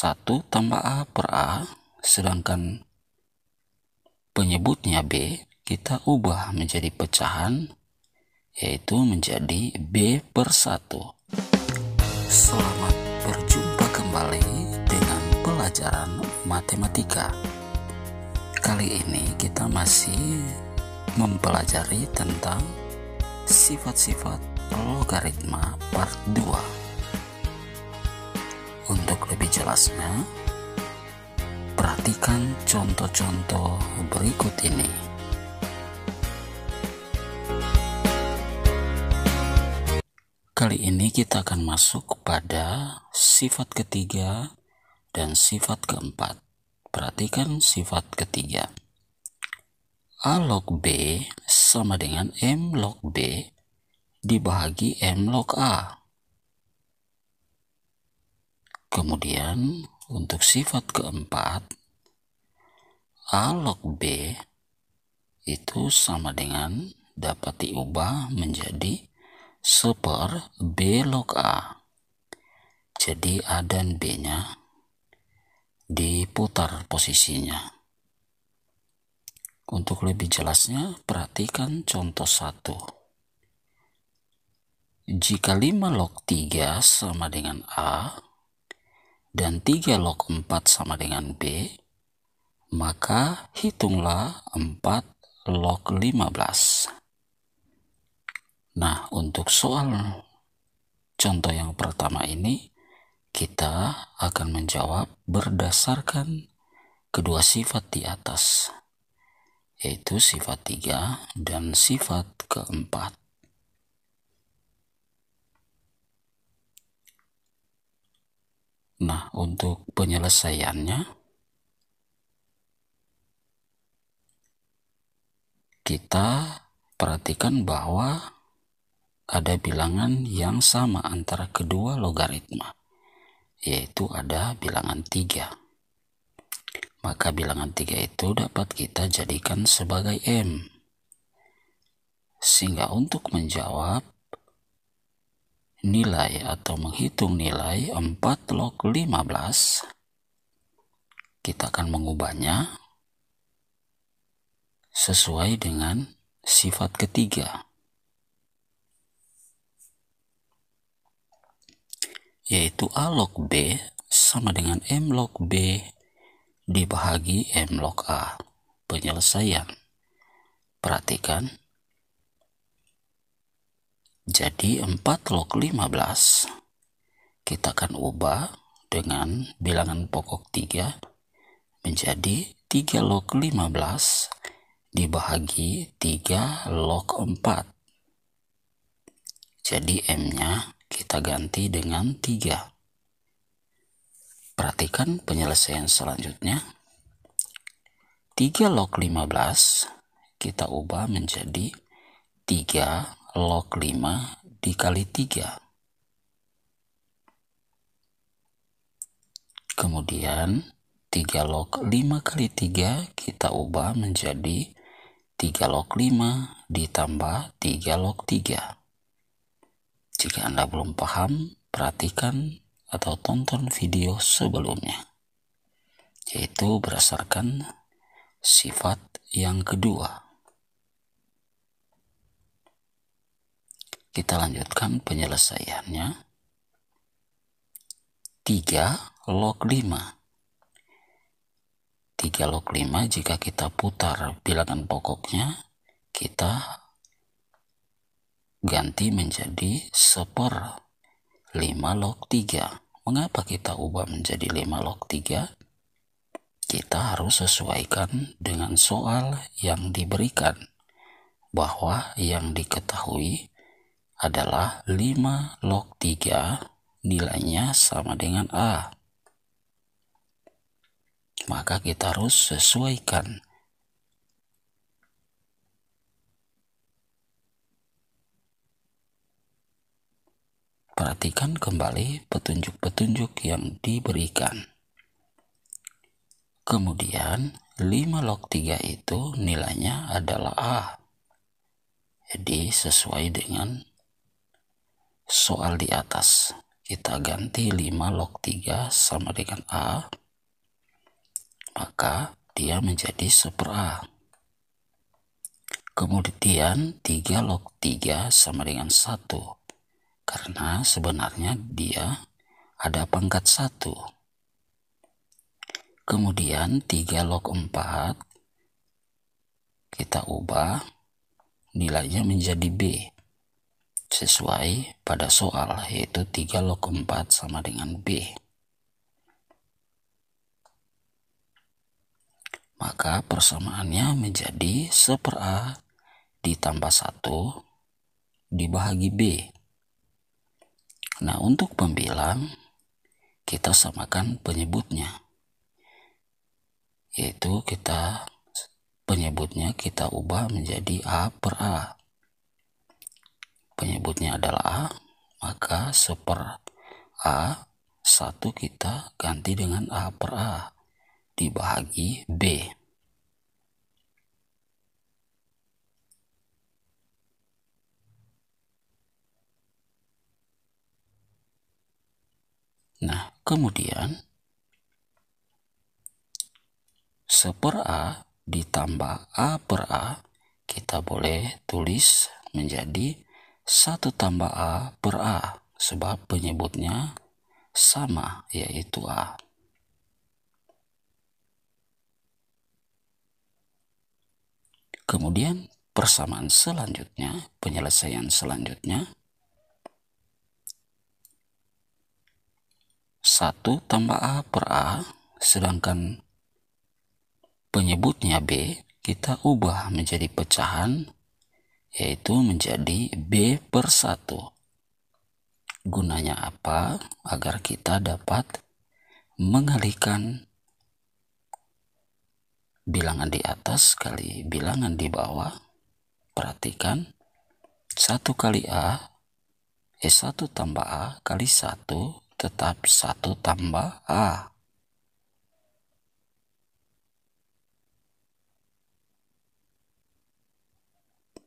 1 tambah A per A, sedangkan penyebutnya B, kita ubah menjadi pecahan, yaitu menjadi B per 1. Selamat berjumpa kembali dengan pelajaran matematika. Kali ini kita masih mempelajari tentang sifat-sifat logaritma part 2. Untuk lebih jelasnya, perhatikan contoh-contoh berikut ini. Kali ini kita akan masuk pada sifat ketiga dan sifat keempat. Perhatikan sifat ketiga. A log B sama dengan M log B dibagi M log A. Kemudian untuk sifat keempat, A log B itu sama dengan dapat diubah menjadi 1/B log A. Jadi A dan B-nya diputar posisinya. Untuk lebih jelasnya, perhatikan contoh 1. Jika 5 log 3 sama dengan A, dan 3 log 4 sama dengan B, maka hitunglah 4 log 15. Nah, untuk soal contoh yang pertama ini, kita akan menjawab berdasarkan kedua sifat di atas, yaitu sifat 3 dan sifat keempat. Nah, untuk penyelesaiannya, kita perhatikan bahwa ada bilangan yang sama antara kedua logaritma, yaitu ada bilangan 3. Maka bilangan 3 itu dapat kita jadikan sebagai M. Sehingga untuk menjawab nilai atau menghitung nilai 4 log 15, kita akan mengubahnya sesuai dengan sifat ketiga, yaitu A log B sama dengan M log B dibagi M log A. Penyelesaian. Perhatikan. Jadi 4 log 15 kita akan ubah dengan bilangan pokok 3 menjadi 3 log 15 dibagi 3 log 4. Jadi M-nya kita ganti dengan 3. Perhatikan penyelesaian selanjutnya. 3 log 15 kita ubah menjadi 3 log 5 dikali 3. Kemudian 3 log 5 kali 3 kita ubah menjadi 3 log 5 ditambah 3 log 3. Jika Anda belum paham, perhatikan atau tonton video sebelumnya, yaitu berdasarkan sifat yang kedua. Kita lanjutkan penyelesaiannya. 3 log 5. 3 log 5 jika kita putar bilangan pokoknya, kita ganti menjadi 1/5 log 3. Mengapa kita ubah menjadi 5 log 3? Kita harus sesuaikan dengan soal yang diberikan, bahwa yang diketahui adalah 5 log 3 nilainya sama dengan A. Maka kita harus sesuaikan. Perhatikan kembali petunjuk-petunjuk yang diberikan. Kemudian 5 log 3 itu nilainya adalah A. Jadi sesuai dengan soal di atas. kita ganti 5 log 3 sama dengan A, maka dia menjadi 1/A. Kemudian 3 log 3 sama dengan 1, karena sebenarnya dia ada pangkat 1. Kemudian 3 log 4 kita ubah nilainya menjadi B, sesuai pada soal, yaitu 3 log 4 sama dengan B. Maka persamaannya menjadi 1/A ditambah 1 dibagi B. Nah, untuk pembilang kita samakan penyebutnya, yaitu penyebutnya kita ubah menjadi A/A. Penyebutnya adalah A, maka 1/A 1 kita ganti dengan A/A dibagi B. Nah, kemudian 1/A ditambah A/A kita boleh tulis menjadi 1 tambah A/A, sebab penyebutnya sama, yaitu A. Kemudian persamaan selanjutnya, penyelesaian selanjutnya, 1 tambah A/A, sedangkan penyebutnya B, kita ubah menjadi pecahan, yaitu menjadi B/1. Gunanya apa? Agar kita dapat mengalihkan bilangan di atas kali bilangan di bawah. Perhatikan, 1 kali A, 1 tambah A kali 1 tetap 1 tambah A.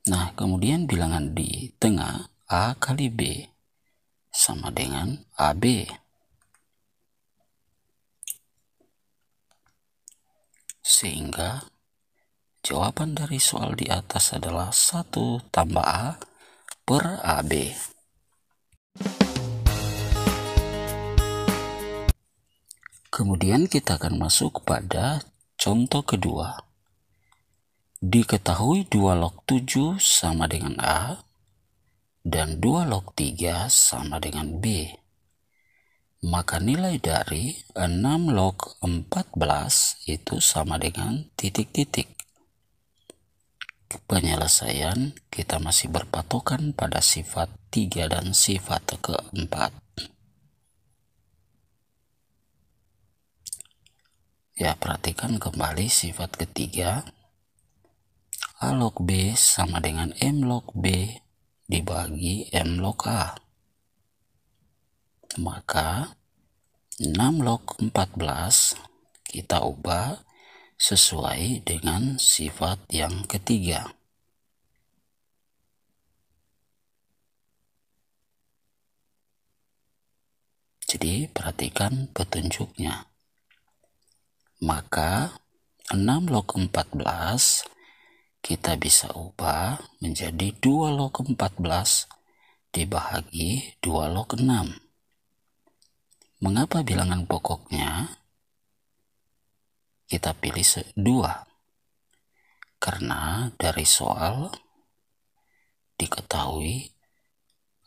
Nah, kemudian bilangan di tengah, A kali B sama dengan AB. Sehingga jawaban dari soal di atas adalah 1 tambah A per AB. Kemudian kita akan masuk pada contoh kedua. Diketahui 2 log 7 sama dengan A dan 2 log 3 sama dengan B. Maka nilai dari 6 log 14 itu sama dengan titik-titik. Penyelesaian kita masih berpatokan pada sifat 3 dan sifat keempat. Ya, perhatikan kembali sifat ketiga. A log B sama dengan M log B dibagi M log A. Maka 6 log 14 kita ubah sesuai dengan sifat yang ketiga. Jadi perhatikan petunjuknya. Maka 6 log 14 kita bisa ubah menjadi 2 log 14 dibagi 2 log 6. Mengapa bilangan pokoknya kita pilih 2? Karena dari soal diketahui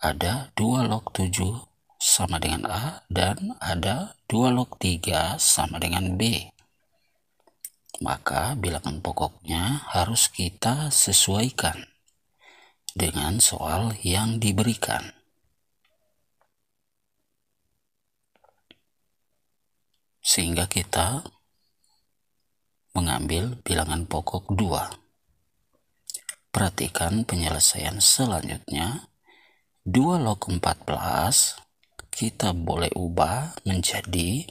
ada 2 log 7 sama dengan A dan ada 2 log 3 sama dengan B. Maka bilangan pokoknya harus kita sesuaikan dengan soal yang diberikan. Sehingga kita mengambil bilangan pokok 2. Perhatikan penyelesaian selanjutnya. 2 log 14 kita boleh ubah menjadi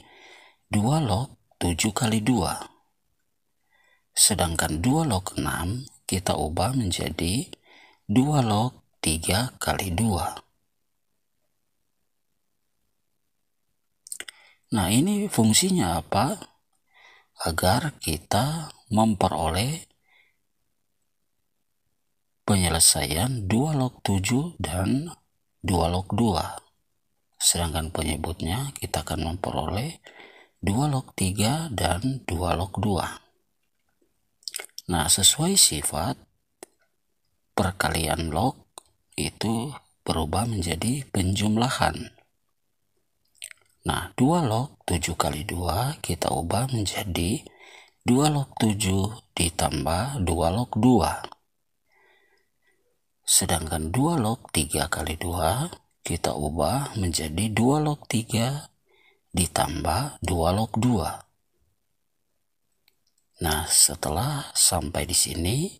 2 log 7 kali 2. Sedangkan 2 log 6 kita ubah menjadi 2 log 3 kali 2. Nah, ini fungsinya apa? Agar kita memperoleh penyelesaian 2 log 7 dan 2 log 2. Sedangkan penyebutnya kita akan memperoleh 2 log 3 dan 2 log 2. Nah, sesuai sifat, perkalian log itu berubah menjadi penjumlahan. Nah, 2 log 7 kali 2 kita ubah menjadi 2 log 7 ditambah 2 log 2. Sedangkan 2 log 3 kali 2 kita ubah menjadi 2 log 3 ditambah 2 log 2. Nah, setelah sampai di sini,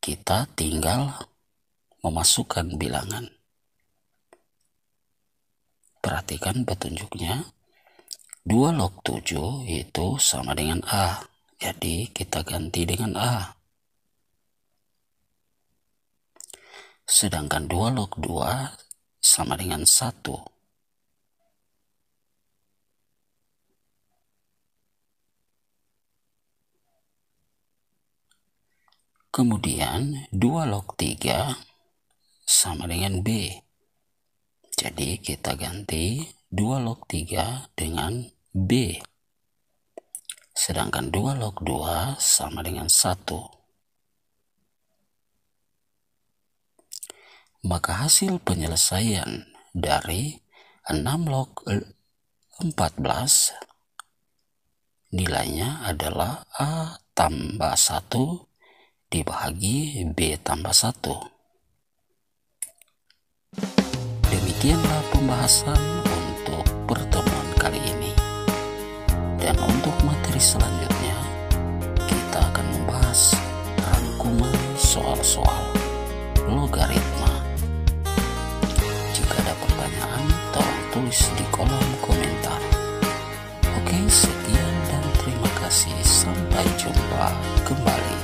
kita tinggal memasukkan bilangan. Perhatikan petunjuknya. 2 log 7 itu sama dengan A. Jadi kita ganti dengan A. Sedangkan 2 log 2 sama dengan 1. Kemudian 2 log 3 sama dengan B. Jadi kita ganti 2 log 3 dengan B. Sedangkan 2 log 2 sama dengan 1. Maka hasil penyelesaian dari 6 log 14 nilainya adalah A tambah 1 dibagi B tambah 1. Demikianlah pembahasan untuk pertemuan kali ini. Dan untuk materi selanjutnya, kita akan membahas rangkuman soal-soal logaritma. Jika ada pertanyaan, tolong tulis di kolom komentar. Oke, sekian dan terima kasih. Sampai jumpa kembali.